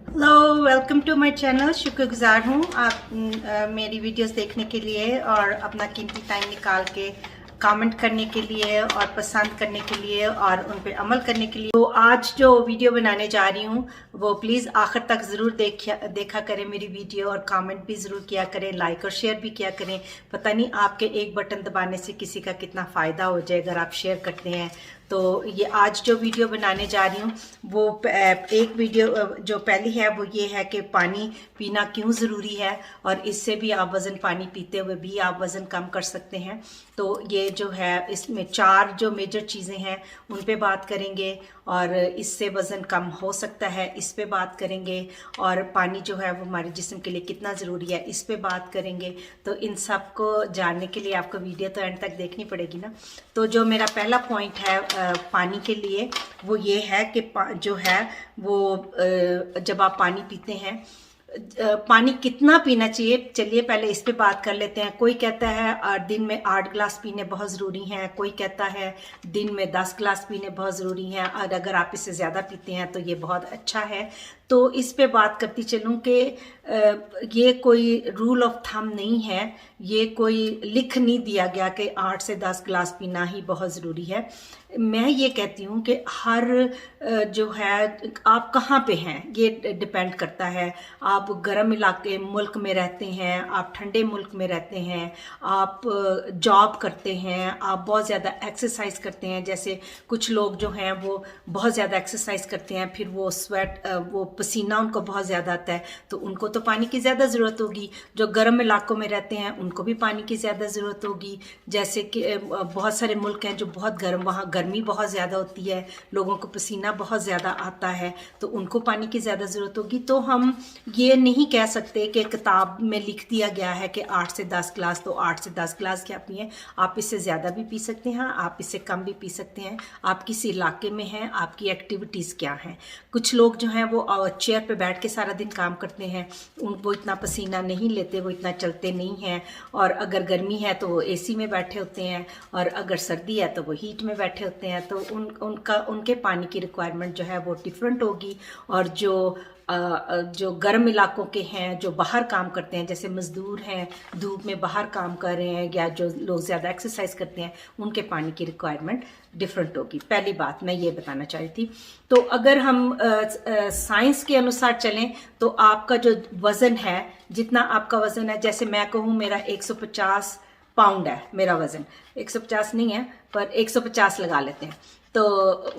Hello, welcome to my channel. शुक्रगुजार हूँ आप मेरी वीडियोस देखने के लिए और अपना कीमती टाइम निकाल के कमेंट करने के लिए और पसंद करने के लिए और उन पे अमल करने के लिए। तो आज जो वीडियो बनाने जा रही हूँ वो प्लीज़ आखिर तक ज़रूर देखा करें मेरी वीडियो, और कमेंट भी ज़रूर किया करें, लाइक और शेयर भी किया करें। पता नहीं आपके एक बटन दबाने से किसी का कितना फ़ायदा हो जाए अगर आप शेयर करते हैं। तो ये आज जो वीडियो बनाने जा रही हूँ वो एक वीडियो जो पहली है वो ये है कि पानी पीना क्यों ज़रूरी है, और इससे भी आप वज़न, पानी पीते हुए भी आप वज़न कम कर सकते हैं। तो ये जो है इसमें 4 जो मेजर चीज़ें हैं उन पे बात करेंगे, और इससे वज़न कम हो सकता है इस पे बात करेंगे, और पानी जो है वो हमारे जिस्म के लिए कितना ज़रूरी है इस पे बात करेंगे। तो इन सब को जानने के लिए आपको वीडियो तो एंड तक देखनी पड़ेगी ना। तो जो मेरा पहला पॉइंट है पानी के लिए वो ये है कि जो है वो जब आप पानी पीते हैं पानी कितना पीना चाहिए, चलिए पहले इस पे बात कर लेते हैं। कोई कहता है दिन में 8 गिलास पीने बहुत ज़रूरी हैं, कोई कहता है दिन में 10 गिलास पीने बहुत ज़रूरी हैं, और अगर आप इससे ज़्यादा पीते हैं तो ये बहुत अच्छा है। तो इस पे बात करती चलूँ कि ये कोई रूल ऑफ थंब नहीं है, ये कोई लिख नहीं दिया गया कि 8 से 10 गिलास पीना ही बहुत ज़रूरी है। मैं ये कहती हूँ कि हर जो है आप कहाँ पे हैं ये डिपेंड करता है। आप गर्म इलाके मुल्क में रहते हैं, आप ठंडे मुल्क में रहते हैं, आप जॉब करते हैं, आप बहुत ज़्यादा एक्सरसाइज करते हैं। जैसे कुछ लोग जो हैं वो बहुत ज़्यादा एक्सरसाइज करते हैं, फिर वो वो पसीना उनको बहुत ज़्यादा आता है, तो उनको तो पानी की ज़्यादा ज़रूरत होगी। जो गर्म इलाकों में रहते हैं उनको भी पानी की ज़्यादा ज़रूरत होगी। जैसे कि बहुत सारे मुल्क हैं जो बहुत गर्म, वहाँ गर्मी बहुत ज़्यादा होती है, लोगों को पसीना बहुत ज़्यादा आता है, तो उनको पानी की ज़्यादा ज़रूरत होगी। तो हम ये नहीं कह सकते कि किताब में लिख दिया गया है कि 8 से 10 गिलास, तो 8 से 10 गिलास क्या पिए। आप इससे ज़्यादा भी पी सकते हैं, आप इससे कम भी पी सकते हैं। आप किस इलाके में हैं, आपकी एक्टिविटीज़ क्या हैं। कुछ लोग जो हैं वो चेयर पे बैठ के सारा दिन काम करते हैं, वो इतना पसीना नहीं लेते, वो इतना चलते नहीं हैं, और अगर गर्मी है तो वो एसी में बैठे होते हैं, और अगर सर्दी है तो वो हीट में बैठे होते हैं। तो उनके पानी की रिक्वायरमेंट जो है वो डिफरेंट होगी। और जो गर्म इलाकों के हैं, जो बाहर काम करते हैं, जैसे मज़दूर हैं धूप में बाहर काम कर रहे हैं, या जो लोग ज़्यादा एक्सरसाइज करते हैं, उनके पानी की रिक्वायरमेंट डिफरेंट होगी। पहली बात मैं ये बताना चाह रही थी। तो अगर हम साइंस के अनुसार चलें तो आपका जो वज़न है, जितना आपका वज़न है, जैसे मैं कहूँ मेरा 150 पाउंड है मेरा वज़न, 150 नहीं है पर 150 लगा लेते हैं। तो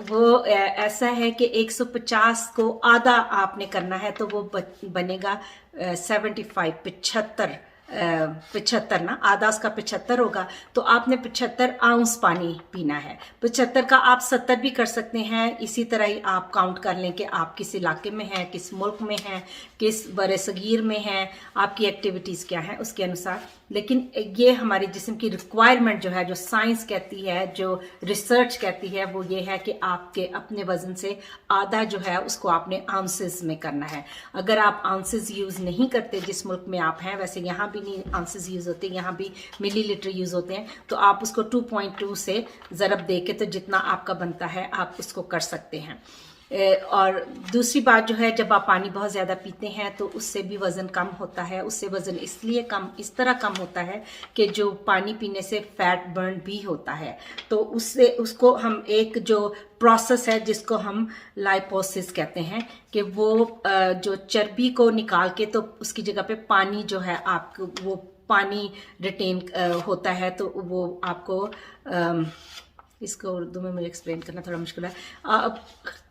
वो ऐसा है कि 150 को आधा आपने करना है, तो वो बनेगा 75 75 ना, आधा उसका 75 होगा। तो आपने 75 आउंस पानी पीना है। 75 का आप 70 भी कर सकते हैं। इसी तरह ही आप काउंट कर लें कि आप किस इलाके में हैं, किस मुल्क में हैं, किस बड़े सगीर में हैं, आपकी एक्टिविटीज़ क्या हैं उसके अनुसार। लेकिन ये हमारे जिस्म की रिक्वायरमेंट जो है, जो साइंस कहती है, जो रिसर्च कहती है, वो ये है कि आपके अपने वज़न से आधा जो है उसको आपने आउंसेस में करना है। अगर आप आउंसेस यूज़ नहीं करते जिस मुल्क में आप हैं, वैसे यहाँ भी नहीं आउंसेस यूज़ होते, यहाँ भी मिलीलीटर यूज़ होते हैं, तो आप उसको 2.2 से ज़रब दे के, तो जितना आपका बनता है आप उसको कर सकते हैं। और दूसरी बात जो है, जब आप पानी बहुत ज़्यादा पीते हैं तो उससे भी वज़न कम होता है। उससे वज़न इसलिए कम, इस तरह कम होता है कि जो पानी पीने से फैट बर्न भी होता है, तो उसको हम एक जो प्रोसेस है जिसको हम लाइपोसिस कहते हैं, कि वो जो चर्बी को निकाल के तो उसकी जगह पे पानी जो है आपको, वो पानी रिटेन होता है, तो वो आपको इसको उर्दू में मुझे एक्सप्लेन करना थोड़ा मुश्किल है।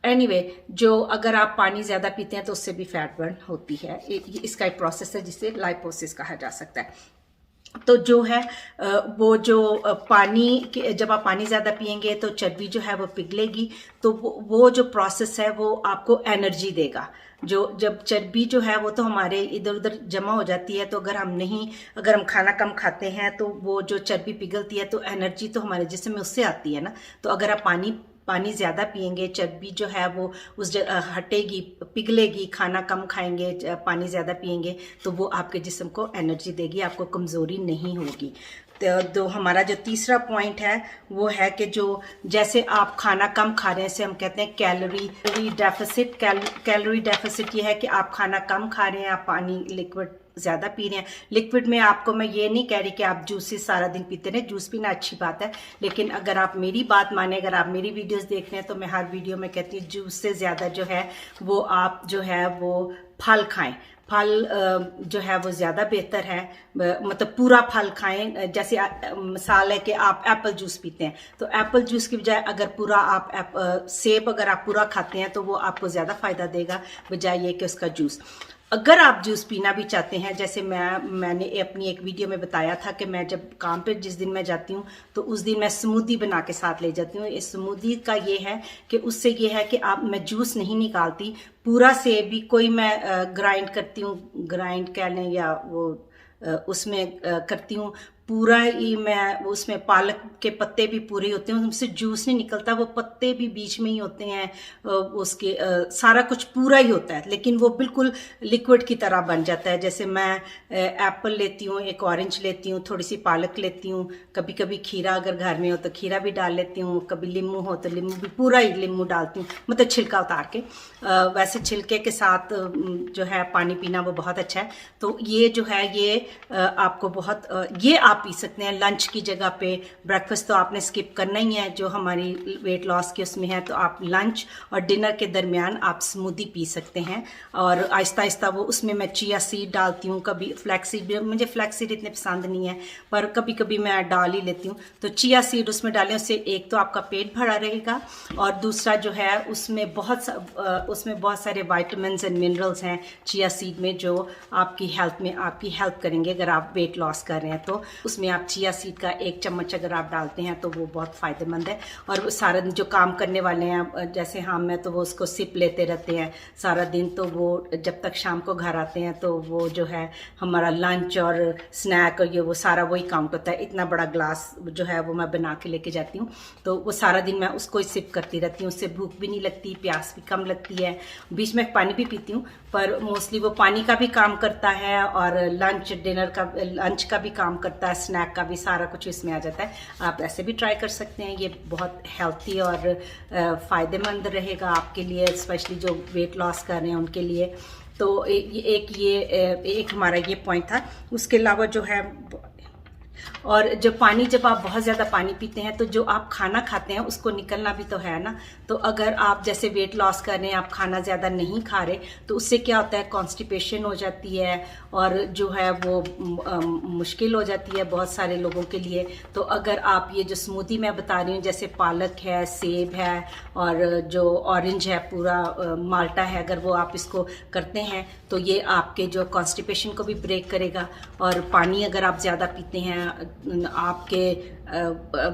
एनीवे, जो अगर आप पानी ज़्यादा पीते हैं तो उससे भी फैट बर्न होती है। इसका एक प्रोसेस है जिसे लाइपोसिस कहा जा सकता है। तो जो है वो जो पानी, जब आप पानी ज़्यादा पिएंगे तो चर्बी जो है वो पिघलेगी, तो वो जो प्रोसेस है वो आपको एनर्जी देगा। जब चर्बी जो है वो तो हमारे इधर उधर जमा हो जाती है, तो अगर हम खाना कम खाते हैं तो वो जो चर्बी पिघलती है, तो एनर्जी तो हमारे जिस्म में उससे आती है ना। तो अगर आप पानी ज़्यादा पिएंगे, चर्बी जो है वो उस हटेगी, पिघलेगी। खाना कम खाएंगे, पानी ज़्यादा पिएंगे, तो वो आपके जिस्म को एनर्जी देगी, आपको कमज़ोरी नहीं होगी। तो हमारा जो तीसरा पॉइंट है वो है कि जो जैसे आप खाना कम खा रहे हैं, इसे हम कहते हैं कैलोरी डेफिसिट। कैलोरी डेफिसिट ये है कि आप खाना कम खा रहे हैं, आप पानी लिक्विड ज़्यादा पी रहे हैं। लिक्विड में आपको मैं ये नहीं कह रही कि आप जूसेस सारा दिन पीते रहे, जूस पीना अच्छी बात है, लेकिन अगर आप मेरी बात माने, अगर आप मेरी वीडियोस देख रहे हैं तो मैं हर वीडियो में कहती हूँ जूस से ज़्यादा जो है वो आप जो है वो फल खाएं। फल जो है वो ज़्यादा बेहतर है, मतलब पूरा फल खाएं। जैसे मिसाल है कि आप एप्पल जूस पीते हैं, तो एप्पल जूस की बजाय अगर पूरा आप सेब अगर आप पूरा खाते हैं तो वो आपको ज़्यादा फ़ायदा देगा बजाय ये कि उसका जूस। अगर आप जूस पीना भी चाहते हैं, जैसे मैंने अपनी एक वीडियो में बताया था कि मैं जब काम पे जिस दिन मैं जाती हूँ तो उस दिन मैं स्मूदी बना के साथ ले जाती हूँ। इस स्मूदी का ये है कि उससे ये है कि आप मैं जूस नहीं निकालती, पूरा सेब भी कोई मैं ग्राइंड करती हूँ, ग्राइंड कह लें या वो उसमें करती हूँ पूरा ही। मैं उसमें पालक के पत्ते भी पूरे होते हैं, उनसे जूस नहीं निकलता, वो पत्ते भी बीच में ही होते हैं, उसके सारा कुछ पूरा ही होता है, लेकिन वो बिल्कुल लिक्विड की तरह बन जाता है। जैसे मैं एप्पल लेती हूँ, एक ऑरेंज लेती हूँ, थोड़ी सी पालक लेती हूँ, कभी कभी खीरा अगर घर में हो तो खीरा भी डाल लेती हूँ, कभी लींबू हो तो लींबू भी पूरा ही लींबू डालती हूँ, मतलब छिलका उतार के। वैसे छिलके के साथ जो है पानी पीना वो बहुत अच्छा है। तो ये जो है ये आपको बहुत ये आप पी सकते हैं लंच की जगह पे। ब्रेकफास्ट तो आपने स्किप करना ही है जो हमारी वेट लॉस के उसमें है, तो आप लंच और डिनर के दरमियान आप स्मूदी पी सकते हैं। और आहिस्ता आहिस्ता वो उसमें मैं चिया सीड डालती हूँ, कभी फ्लैक्स सीड, मुझे फ्लैक्स सीड इतने पसंद नहीं है पर कभी कभी मैं डाल ही लेती हूँ। तो चिया सीड उसमें डालें, उससे एक तो आपका पेट भरा रहेगा और दूसरा जो है उसमें बहुत सारे वाइटामिन एंड मिनरल्स हैं चिया सीड में जो आपकी हेल्थ में आपकी हेल्प करेंगे। अगर आप वेट लॉस कर रहे हैं तो उसमें आप चिया सीड का 1 चम्मच अगर आप डालते हैं तो वो बहुत फ़ायदेमंद है। और सारा दिन जो काम करने वाले हैं जैसे हम हैं तो वो उसको सिप लेते रहते हैं सारा दिन, तो वो जब तक शाम को घर आते हैं तो वो जो है हमारा लंच और स्नैक और ये वो सारा वही काउंट होता है। इतना बड़ा ग्लास जो है वो मैं बना के लेके जाती हूँ, तो वो सारा दिन मैं उसको ही सिप करती रहती हूँ। उससे भूख भी नहीं लगती, प्यास भी कम लगती है। बीच में पानी भी पीती हूँ पर मोस्टली वो पानी का भी काम करता है और लंच का भी काम करता है, स्नैक का भी, सारा कुछ इसमें आ जाता है। आप ऐसे भी ट्राई कर सकते हैं, ये बहुत हेल्थी और फ़ायदेमंद रहेगा आपके लिए, स्पेशली जो वेट लॉस कर रहे हैं उनके लिए। तो एक हमारा ये पॉइंट था। उसके अलावा जो है और जब आप बहुत ज़्यादा पानी पीते हैं तो जो आप खाना खाते हैं उसको निकलना भी तो है ना। तो अगर आप जैसे वेट लॉस कर रहे हैं, आप खाना ज़्यादा नहीं खा रहे, तो उससे क्या होता है कॉन्स्टिपेशन हो जाती है और जो है वो मुश्किल हो जाती है बहुत सारे लोगों के लिए। तो अगर आप ये जो स्मूदी मैं बता रही हूँ, जैसे पालक है, सेब है और जो ऑरेंज है पूरा माल्टा है, अगर वो आप इसको करते हैं तो ये आपके जो कॉन्स्टिपेशन को भी ब्रेक करेगा। और पानी अगर आप ज़्यादा पीते हैं आपके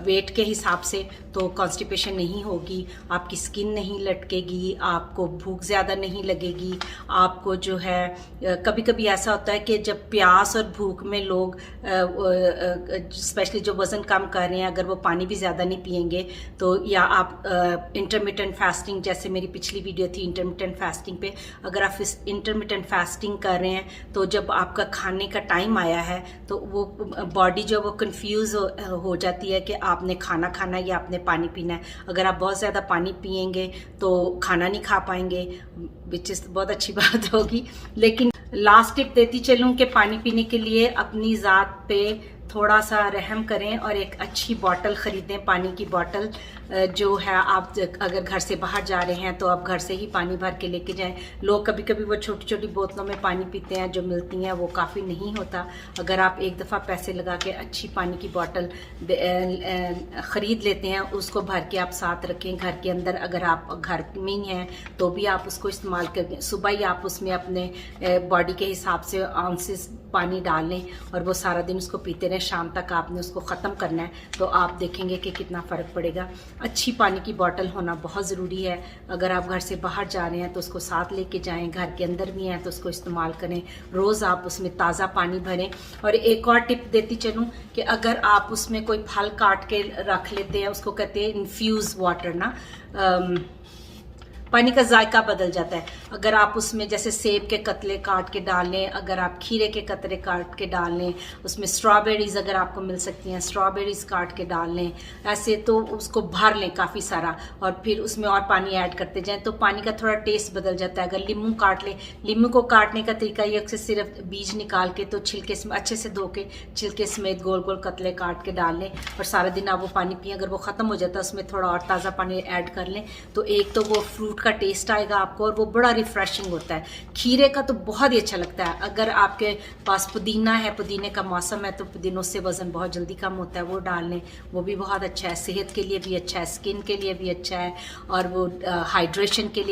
वेट के हिसाब से तो कॉन्स्टिपेशन नहीं होगी, आपकी स्किन नहीं लटकेगी, आपको भूख ज़्यादा नहीं लगेगी। आपको जो है कभी कभी ऐसा होता है कि जब प्यास और भूख में लोग स्पेशली जो वज़न कम कर रहे हैं, अगर वो पानी भी ज़्यादा नहीं पिएंगे तो, या आप इंटरमिटेंट फास्टिंग, जैसे मेरी पिछली वीडियो थी इंटरमिटेंट फास्टिंग पे, अगर आप इस इंटरमिटेंट फास्टिंग कर रहे हैं तो जब आपका खाने का टाइम आया है तो वो बॉडी जो वो कंफ्यूज हो जाती है कि आपने खाना खाना है या आपने पानी पीना है। अगर आप बहुत ज़्यादा पानी पिएंगे तो खाना नहीं खा पाएंगे, विच इज़ बहुत अच्छी बात होगी। लेकिन लास्ट टिप देती चलूँ कि पानी पीने के लिए अपनी ज़ात पे थोड़ा सा रहम करें और एक अच्छी बॉटल ख़रीदें, पानी की बॉटल जो है। आप अगर घर से बाहर जा रहे हैं तो आप घर से ही पानी भर के लेके जाएं। लोग कभी कभी वो छोटी छोटी बोतलों में पानी पीते हैं जो मिलती हैं, वो काफ़ी नहीं होता। अगर आप एक दफ़ा पैसे लगा के अच्छी पानी की बॉटल ख़रीद लेते हैं, उसको भर के आप साथ रखें घर के अंदर। अगर आप घर में ही हैं तो भी आप उसको इस्तेमाल करें। सुबह ही आप उसमें अपने बॉडी के हिसाब से आउंसेस पानी डाल लें और वो सारा दिन उसको पीते रहें। शाम तक आपने उसको ख़त्म करना है तो आप देखेंगे कि कितना फ़र्क पड़ेगा। अच्छी पानी की बोतल होना बहुत ज़रूरी है। अगर आप घर से बाहर जा रहे हैं तो उसको साथ लेके जाएं, घर के अंदर भी हैं तो उसको इस्तेमाल करें। रोज़ आप उसमें ताज़ा पानी भरें। और एक और टिप देती चलूँ कि अगर आप उसमें कोई फल काट के रख लेते हैं, उसको कहते हैं इन्फ्यूज़ वाटर ना, पानी का जायका बदल जाता है। अगर आप उसमें जैसे सेब के कतले काट के डाल लें, अगर आप खीरे के कतरे काट के डाल लें, उसमें स्ट्रॉबेरीज अगर आपको मिल सकती हैं स्ट्रॉबेरीज काट के डाल लें, ऐसे तो उसको भर लें काफ़ी सारा, और फिर उसमें और पानी ऐड करते जाएं तो पानी का थोड़ा टेस्ट बदल जाता है। अगर लीमू काट लें, लीमू को काटने का तरीका ये है सिर्फ बीज निकाल के तो छिलके अच्छे से धो के छिलके समेत गोल गोल कतले काट के डाल लें और सारा दिन आप वो पानी पिए। अगर वो ख़त्म हो जाता है उसमें थोड़ा और ताज़ा पानी ऐड कर लें तो एक तो वो फ्रूट का टेस्ट आएगा आपको और वो बड़ा रिफ्रेशिंग होता है। खीरे का तो बहुत ही अच्छा लगता है। अगर आपके पास पुदीना है, पुदीने का मौसम है तो पुदीनों से वज़न बहुत जल्दी कम होता है, वो डाल लें, वो भी बहुत अच्छा है, सेहत के लिए भी अच्छा है, स्किन के लिए भी अच्छा है और वो हाइड्रेशन के लिए